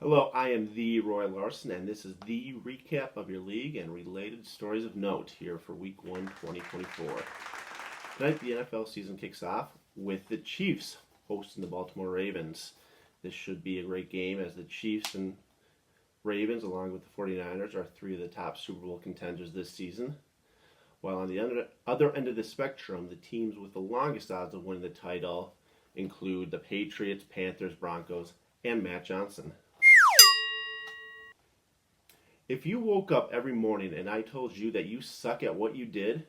Hello, I am the Roy Larson, and this is the recap of your league and related stories of note here for Week 1, 2024. Tonight, the NFL season kicks off with the Chiefs hosting the Baltimore Ravens. This should be a great game as the Chiefs and Ravens, along with the 49ers, are three of the top Super Bowl contenders this season. While on the other end of the spectrum, the teams with the longest odds of winning the title include the Patriots, Panthers, Broncos, and Matt Johnson. If you woke up every morning and I told you that you suck at what you did,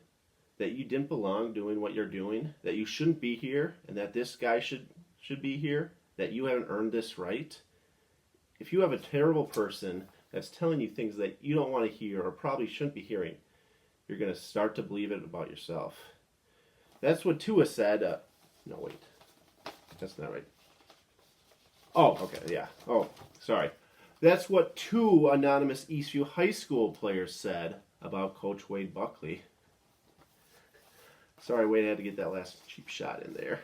that you didn't belong doing what you're doing, that you shouldn't be here, and that this guy should be here, that you haven't earned this right, if you have a terrible person that's telling you things that you don't want to hear or probably shouldn't be hearing, you're going to start to believe it about yourself. That's what Tua said. No, wait. That's not right. Oh, okay, yeah. Oh, sorry. That's what two anonymous Eastview High School players said about Coach Wade Buckley. Sorry, Wade, I had to get that last cheap shot in there.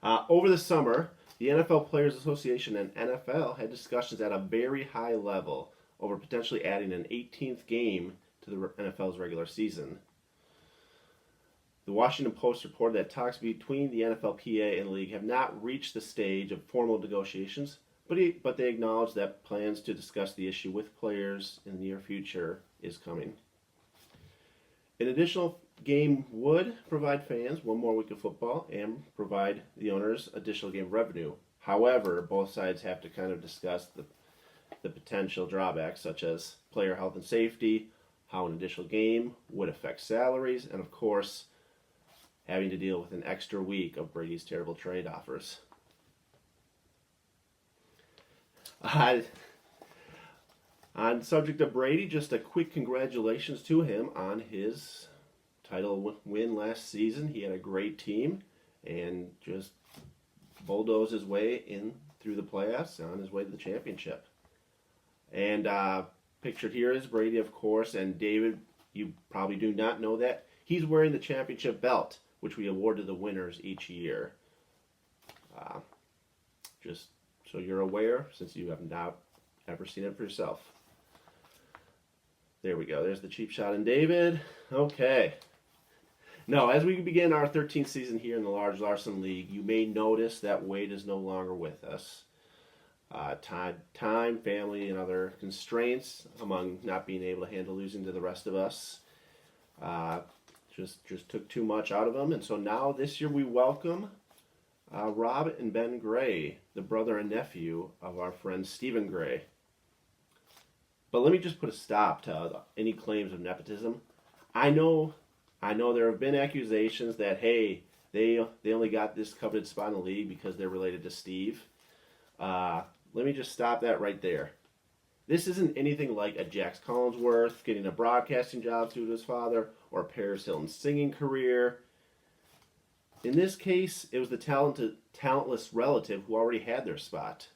Over the summer, the NFL Players Association and NFL had discussions at a very high level over potentially adding an 18th game to the NFL's regular season. The Washington Post reported that talks between the NFLPA and the league have not reached the stage of formal negotiations, but they acknowledge that plans to discuss the issue with players in the near future is coming. An additional game would provide fans one more week of football and provide the owners additional game revenue. However, both sides have to kind of discuss the potential drawbacks, such as player health and safety, how an additional game would affect salaries, and of course, having to deal with an extra week of Brady's terrible trade offers. On subject of Brady, just a quick congratulations to him on his title win last season. He had a great team and just bulldozed his way in through the playoffs on his way to the championship. And pictured here is Brady, of course, and David, you probably do not know that, he's wearing the championship belt, which we award to the winners each year. Just so you're aware, since you have not ever seen it for yourself. There we go. There's the cheap shot in David. Okay. Now, as we begin our 13th season here in the Large Larson League, you may notice that Wade is no longer with us. Time, family, and other constraints, among not being able to handle losing to the rest of us, just took too much out of him. And so now this year we welcome Rob and Ben Gray, the brother and nephew of our friend Stephen Gray. But let me just put a stop to any claims of nepotism. I know there have been accusations that, hey, they only got this coveted spot in the league because they're related to Steve. Let me just stop that right there. This isn't anything like a Jax Collinsworth getting a broadcasting job through his father or a Paris Hilton singing career. In this case, it was the talentless relative who already had their spot.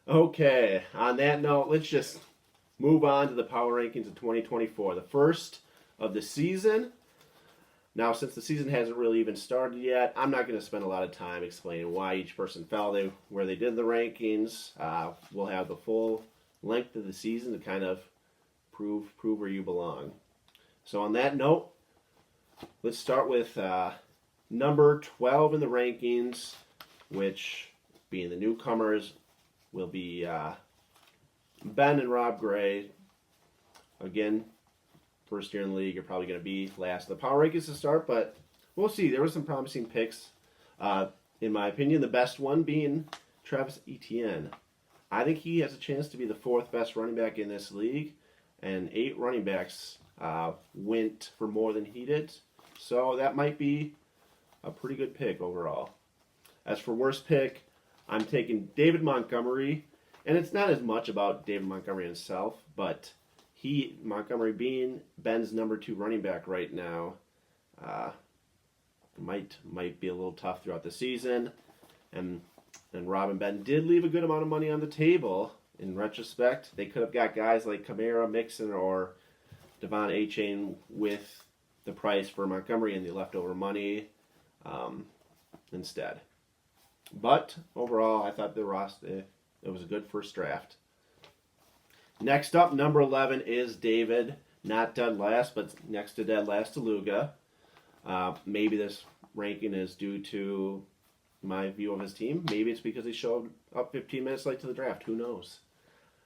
Okay, on that note, let's just move on to the power rankings of 2024. The first of the season. Now, since the season hasn't really even started yet, I'm not going to spend a lot of time explaining why each person fell where they did the rankings. We'll have the full length of the season to kind of prove where you belong. So on that note, let's start with number 12 in the rankings, which, being the newcomers, will be Ben and Rob Gray. Again, first year in the league, you're probably going to be last in the power rankings to start, but we'll see. There were some promising picks. In my opinion, the best one being Travis Etienne. I think he has a chance to be the fourth best running back in this league, and 8 running backs went for more than he did. So that might be a pretty good pick overall. As for worst pick, I'm taking David Montgomery, and it's not as much about David Montgomery himself, but Montgomery being Ben's number 2 running back right now, might be a little tough throughout the season. And Rob and Ben did leave a good amount of money on the table. In retrospect, they could have got guys like Kamara, Mixon, or Devon Achane with the price for Montgomery and the leftover money instead. But overall, I thought the roster, it was a good first draft. Next up, number 11 is David. Not dead last, but next to dead last to Luga. Maybe this ranking is due to my view of his team. Maybe it's because he showed up 15 minutes late to the draft. Who knows?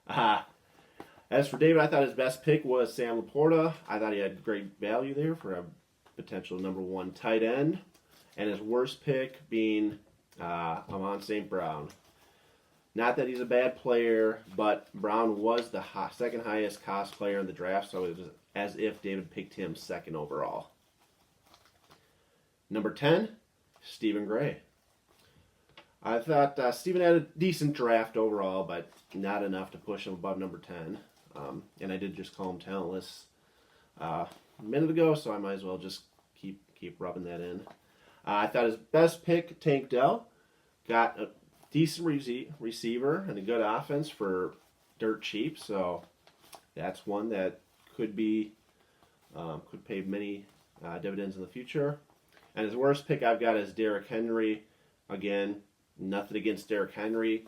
As for David, I thought his best pick was Sam Laporta. I thought he had great value there for a potential number 1 tight end. And his worst pick being Amon St. Brown. Not that he's a bad player, but Brown was the second highest cost player in the draft, so it was as if David picked him second overall. Number 10, Stephen Gray. I thought Stephen had a decent draft overall, but not enough to push him above number 10. And I did just call him talentless a minute ago, so I might as well just keep rubbing that in. I thought his best pick, Tank Dell, got a decent receiver and a good offense for dirt cheap, so that's one that could pay many dividends in the future. And his worst pick I've got is Derrick Henry. Again, nothing against Derrick Henry.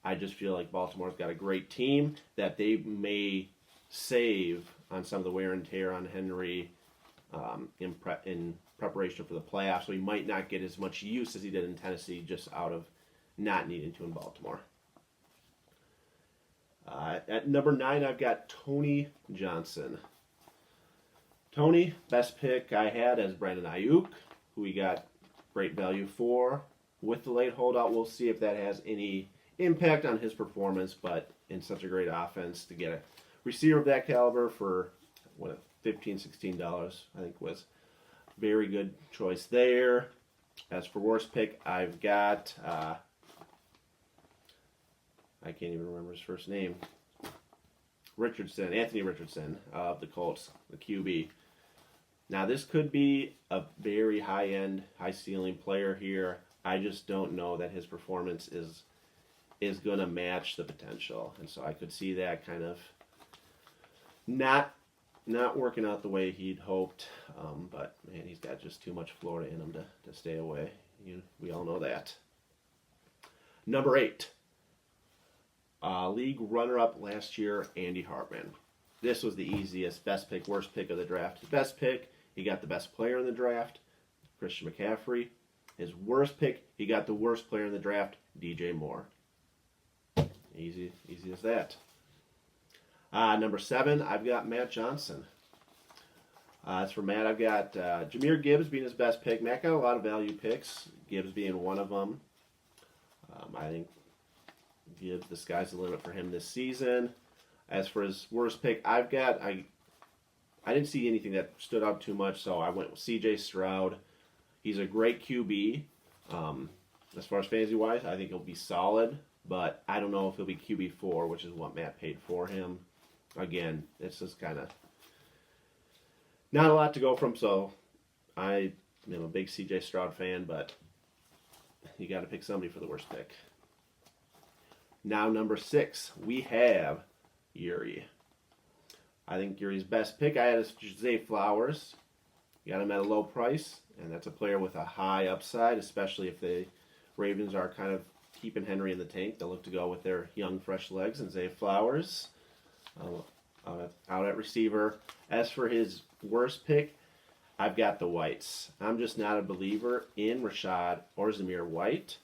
I just feel like Baltimore's got a great team that they may save on some of the wear and tear on Henry in preparation for the playoffs, so he might not get as much use as he did in Tennessee just out of not needing to in Baltimore. At number 9, I've got Tony Johnson. Tony, best pick I had as Brandon Ayuk, who we got great value for. With the late holdout, we'll see if that has any impact on his performance, but in such a great offense, to get a receiver of that caliber for $15, $16, I think was very good choice there. As for worst pick, I've got, I can't even remember his first name, Anthony Richardson of the Colts, the QB. Now, this could be a very high-end, high-ceiling player here. I just don't know that his performance is going to match the potential. And so I could see that kind of not working out the way he'd hoped. But, man, he's got just too much Florida in him to stay away. We all know that. Number 8. League runner-up last year, Andy Hartman. This was the easiest, best pick, worst pick of the draft. His best pick, he got the best player in the draft, Christian McCaffrey. His worst pick, he got the worst player in the draft, DJ Moore. Easy as that. Number 7, I've got Matt Johnson. As for Matt, I've got Jahmyr Gibbs being his best pick. Matt got a lot of value picks, Gibbs being one of them. I think Gibbs, the sky's the limit for him this season. As for his worst pick, I didn't see anything that stood out too much, so I went with C.J. Stroud. He's a great QB. As far as fantasy-wise, I think he'll be solid, but I don't know if he'll be QB4, which is what Matt paid for him. Again, it's just kind of not a lot to go from, so I am a big C.J. Stroud fan, but you got to pick somebody for the worst pick. Now, number 6, we have Yuri. I think Yuri's best pick I had is Zay Flowers. Got him at a low price, and that's a player with a high upside, especially if the Ravens are kind of keeping Henry in the tank. They'll look to go with their young, fresh legs and Zay Flowers out at receiver. As for his worst pick, I've got the Whites. I'm just not a believer in Rashad or Zamir White.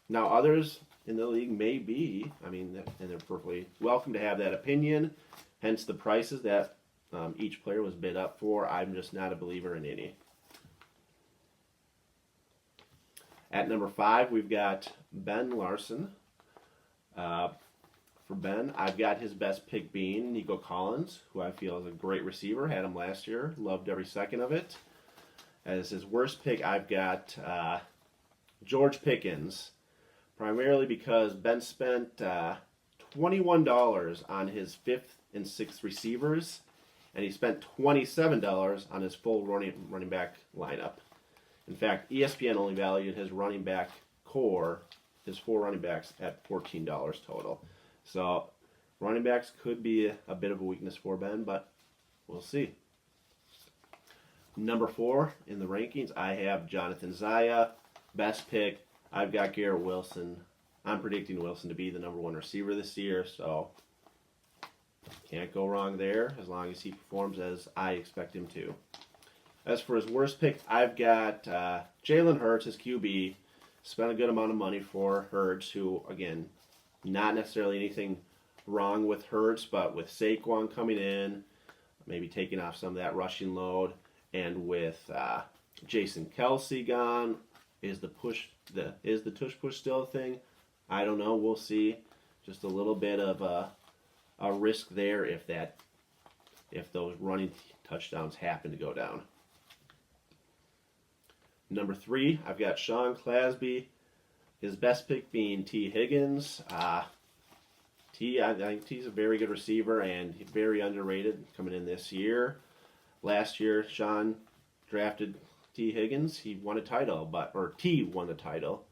Now, others in the league may be, and they're perfectly welcome to have that opinion, hence the prices that each player was bid up for. I'm just not a believer in any. At number 5, we've got Ben Larson. For Ben, I've got his best pick being Nico Collins, who I feel is a great receiver. Had him last year. Loved every second of it. As his worst pick, I've got George Pickens, primarily because Ben spent $21 on his 5th and 6th receivers, and he spent $27 on his full running back lineup. In fact, ESPN only valued his running back core, his 4 running backs, at $14 total. So running backs could be a bit of a weakness for Ben, but we'll see. Number 4 in the rankings, I have Jonathan Zaya. Best pick, I've got Garrett Wilson. I'm predicting Wilson to be the number one receiver this year, so can't go wrong there as long as he performs as I expect him to. As for his worst pick, I've got Jalen Hurts as QB. Spent a good amount of money for Hurts, who, again, not necessarily anything wrong with Hurts, but with Saquon coming in, maybe taking off some of that rushing load, and with Jason Kelsey gone, is the tush push still a thing? I don't know. We'll see. Just a little bit of a risk there if those running touchdowns happen to go down. Number 3, I've got Sean Clasby. His best pick being T. Higgins. I think he's a very good receiver and very underrated coming in this year. Last year, Sean drafted T. Higgins. He won a title, T won the title,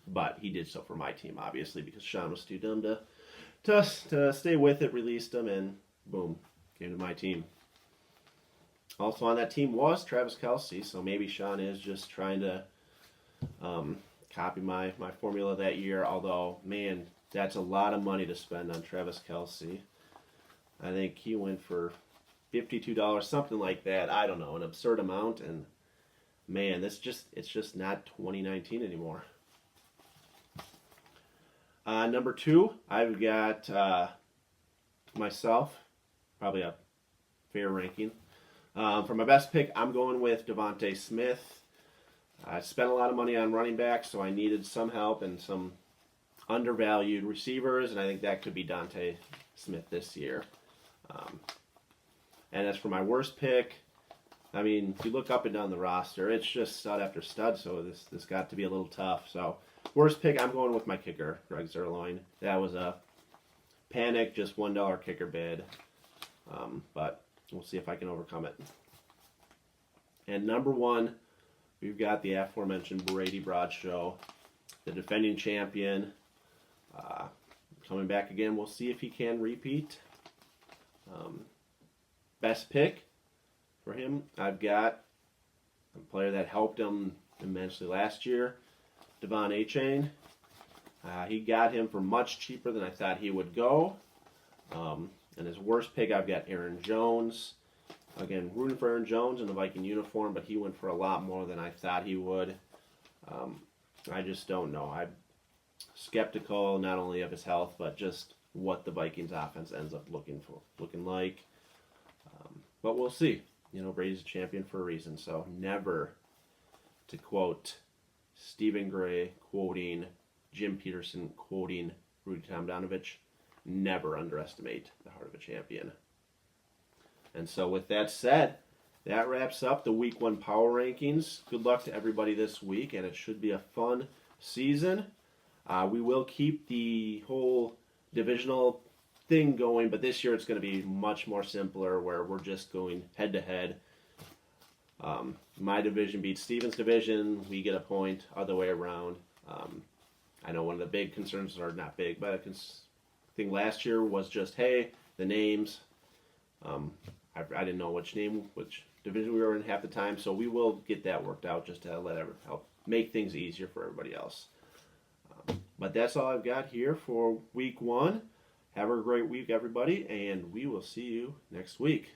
but he did so for my team, obviously, because Sean was too dumb to stay with it, released him, and boom, came to my team. Also on that team was Travis Kelce, so maybe Sean is just trying to copy my formula that year, although, man, that's a lot of money to spend on Travis Kelce. I think he went for $52, something like that. I don't know, an absurd amount, and man, it's just not 2019 anymore. Number 2, I've got myself, probably a fair ranking. For my best pick, I'm going with Devontae Smith. I spent a lot of money on running backs, so I needed some help and some undervalued receivers, and I think that could be Devontae Smith this year. And as for my worst pick, I mean, if you look up and down the roster, it's just stud after stud, so this got to be a little tough. So, worst pick, I'm going with my kicker, Greg Zuerlein. That was a panic, just $1 kicker bid, but we'll see if I can overcome it. And number 1, we've got the aforementioned Brady Bradshaw, the defending champion, coming back again. We'll see if he can repeat. Best pick for him, I've got a player that helped him immensely last year, Devon Achane. He got him for much cheaper than I thought he would go. And his worst pick, I've got Aaron Jones. Again, rooting for Aaron Jones in the Viking uniform, but he went for a lot more than I thought he would. I just don't know. I'm skeptical not only of his health, but just what the Vikings offense ends up looking like. But we'll see. You know, Brady's a champion for a reason, so never, to quote Stephen Gray quoting Jim Peterson quoting Rudy Tomjanovich, never underestimate the heart of a champion. And so with that said, that wraps up the Week 1 Power Rankings. Good luck to everybody this week, and it should be a fun season. We will keep the whole divisional thing going, but this year it's going to be much more simpler, where we're just going head-to-head. My division beats Steven's division. We get a point, other way around. I know one of the big concerns, or not big, but a thing last year was just, hey, the names. I didn't know which division we were in half the time, so we will get that worked out just to help make things easier for everybody else. But that's all I've got here for Week 1. Have a great week, everybody, and we will see you next week.